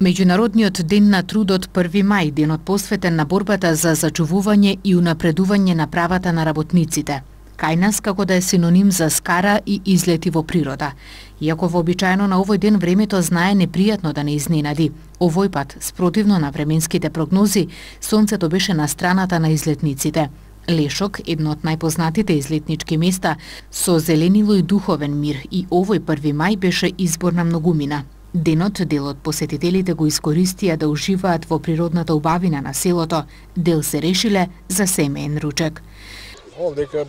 Меѓународниот ден на трудот 1 мај, денот посветен на борбата за зачувување и унапредување на правата на работниците. Кај нас како да е синоним за скара и излети во природа. Иако вообичаено на овој ден времето знае непријатно да не изненади, овој пат, спротивно на временските прогнози, сонцето беше на страната на излетниците. Лешок, едно од најпознатите излетнички места, со зеленило и духовен мир, и овој 1 мај беше избор на многумина. Денот, дел од посетителите го искористија да уживаат во природната убавина на селото, дел се решиле за семеен ручек. Овдека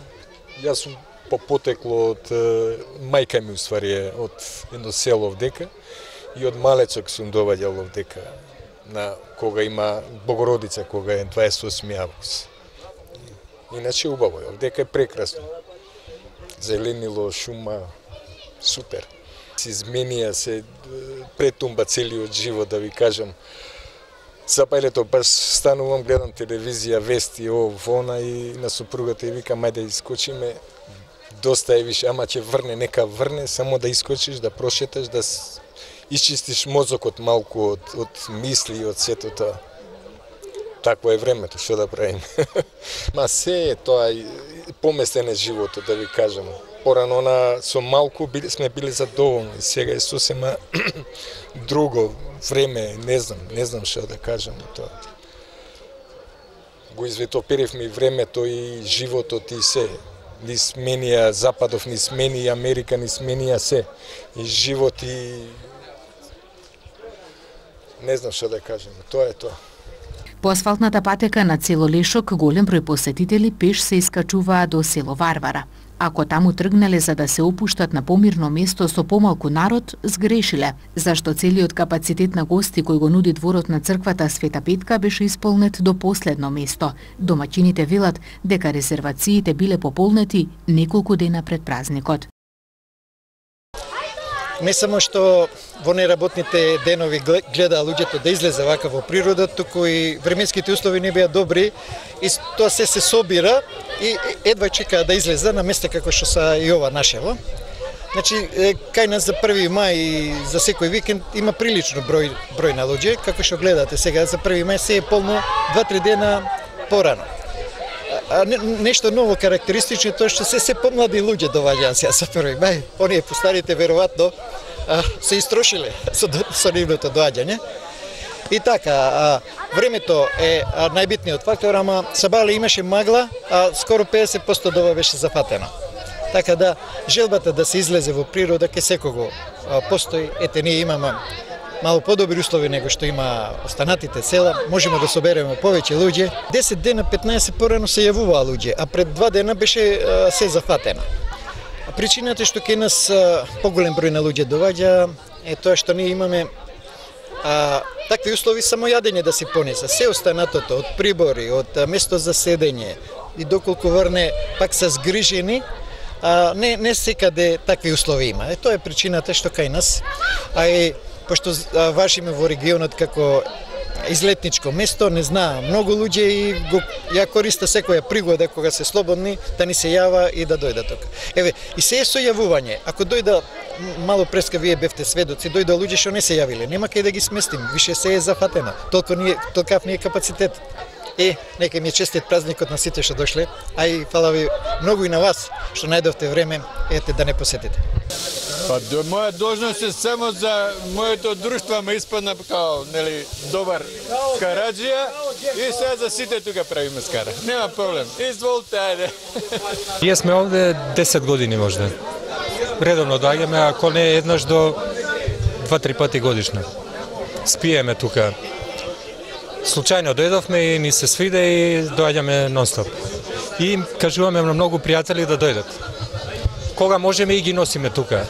јас сум по потекло од мајка ми уствари од едно село овдека и од малецок сум доваѓал овдека на кога има Богородица, кога е 28 август. Иначе убаво е, овдека е прекрасно. Зеленило, шума, супер. Се изменија, се претумба целиот живот, да ви кажам. Запајлето баш станувам, гледам телевизија, вести, вона и на супругата и викам, ајде да искочиме, доста е више, ама ќе врне, нека врне, само да искочиш, да прошеташ, да исчистиш мозокот малку од мисли и од сето тоа. Такво е времето, што да правим. Ма се е тоа, поместен е животот, да ви кажам. Порано со малку сме били задоволни, сега е сосема друго време, не знам што да кажам тоа. Го извитоперивме и времето и животот и се. Ни сменија Западов, ни смени Америка, ни сменија се. И живот и не знам што да кажам, тоа е тоа. По асфалтната патека на село Лешок голем број посетители пеш се искачуваа до село Варвара. Ако таму тргнале за да се опуштат на помирно место со помалку народ, сгрешиле, зашто целиот капацитет на гости кој го нуди дворот на црквата Света Петка беше исполнет до последно место. Домаќините велат дека резервациите биле пополнети неколку дена пред празникот. Не само што во неработните денови гледа луѓето да излезе вака во природа, туку и временските услови не беа добри и тоа се собира и едва чека да излезе на места како што са и ова нашево. Значи, кај нас за 1 мај и за секој викенд има прилично број на луѓе, како што гледате сега за 1 мај се е полно 2-3 дена порано. Нешто ново карактеристично е тоа што се помлади луѓе доаѓаат сега за 1 мај. Оние постарите веројатно се истрошиле со нивното доаѓање. И така, времето е најбитниот фактор, ама сабале имаше магла, а скоро 50% од ова беше зафатено. Така да, желбата да се излезе во природа ке секого постои. Ете, ние имаме мало подобри услови него што има останатите села, можеме да собереме повеќе луѓе. 10 дена, 15 порано се јавуваа луѓе, а пред 2 дена беше се зафатено. Причината што кај нас поголем број на луѓе доаѓа е тоа што ние имаме такви услови само јадење да се понесе. Се останатото од прибори, од место за седење и доколку врне пак се згрижени, не секаде такви услови има. Тоа е причината што кај нас, а и пошто важиме во регионот како излетничко место, не знаа многу луѓе и ја користа секоја пригода кога се слободни да ни се јава и да дојда тука. Еве, и се е со јавување. Ако дојда мало преска вие бевте сведоци, дојда луѓе што не се јавиле, нема кај да ги сместим, више се е зафатено. Толкав ни е капацитет. Нека ми е честит празникот на сите што дошле, а и фала ви многу и на вас што најдовте време да не посетите. Па моја должност е само за моето друштво, ме испадна као добар караджија и сега за сите тука правиме скара. Нема проблем. Изволте, ајде. Ние сме овде 10 години можда. Редовно доаѓаме, ако не еднаш до 2-3 пати годишно. Спиеме тука. Случајно дојдовме и ни се свиде и доаѓаме нон-стоп. И им кажуваме на многу пријатели да дојдат. Кога можеме и ги носиме тука.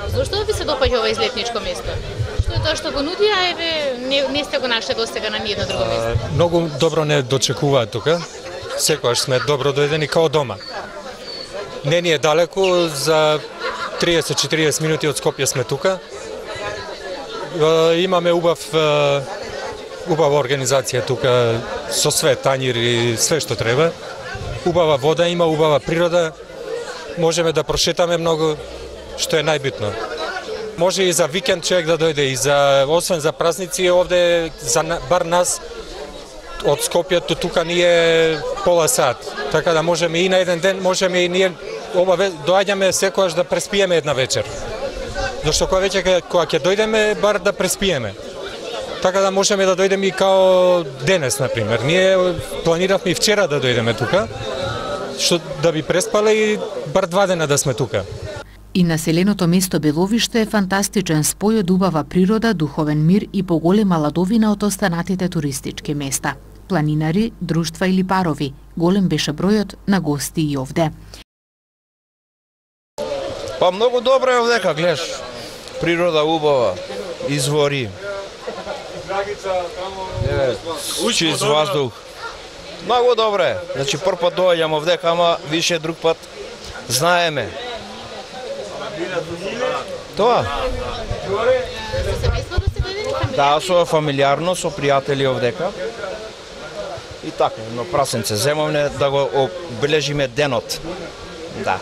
Зошто ви се допаѓа ова излетничко место? Што е тоа што го нуди, а не сте го нашли досега на ниедно друго место? Многу добро не дочекуваат тука. Секогаш сме добро дојдени као дома. Не ни е далеку, за 30-40 минути од Скопје сме тука. Имаме убава организација тука, со све, тањир и све што треба. Убава вода има, убава природа. Можеме да прошетаме многу, што е најбитно. Може и за викенд човек да дојде, и за освен за празници овде за бар нас од Скопје до тука ние пола сат. Така да можеме и на еден ден, можеме и ние доаѓаме секогаш да преспиеме една вечер. Зашто која вечер кога ќе дојдеме бар да преспиеме. Така да можеме да дојдеме и као денес, например. Ние планиравме и вчера да дојдеме тука, што да би преспале и бар 2 дена да сме тука. И населеното место Беловиште е фантастичен спој од убава природа, духовен мир и поголема ладовина од останатите туристички места. Планинари, друштва или парови, голем беше бројот на гости и овде. Па многу добро е овдека, гледаш. Природа убава, извори. Чист воздух. Многу добро е. Значи прв пат доаѓам овдека, ама више друг пат знаеме. Тоа. Со семејство да се дојде? Да, со фамилиарно, со пријатели овдека. И така, но прасенце земавне да го обележиме денот. Да.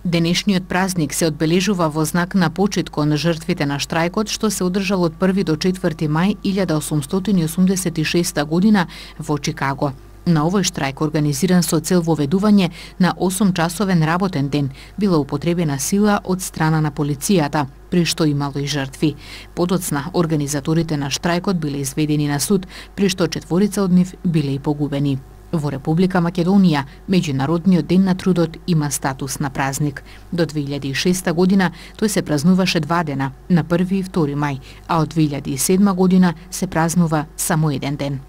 Денешниот празник се одбележува во знак на почит кон жртвите на штрајкот што се одржал од 1 до 4 мај 1886 година во Чикаго. На овој штрајк, организиран со цел воведување на 8-часовен работен ден, била употребена сила од страна на полицијата, при што имало и жртви. Подоцна, организаторите на штрајкот биле изведени на суд, при што 4 од нив биле и погубени. Во Република Македонија, Меѓународниот ден на трудот има статус на празник. До 2006 година тој се празнуваше 2 дена, на 1 и 2 мај, а од 2007 година се празнува само еден ден.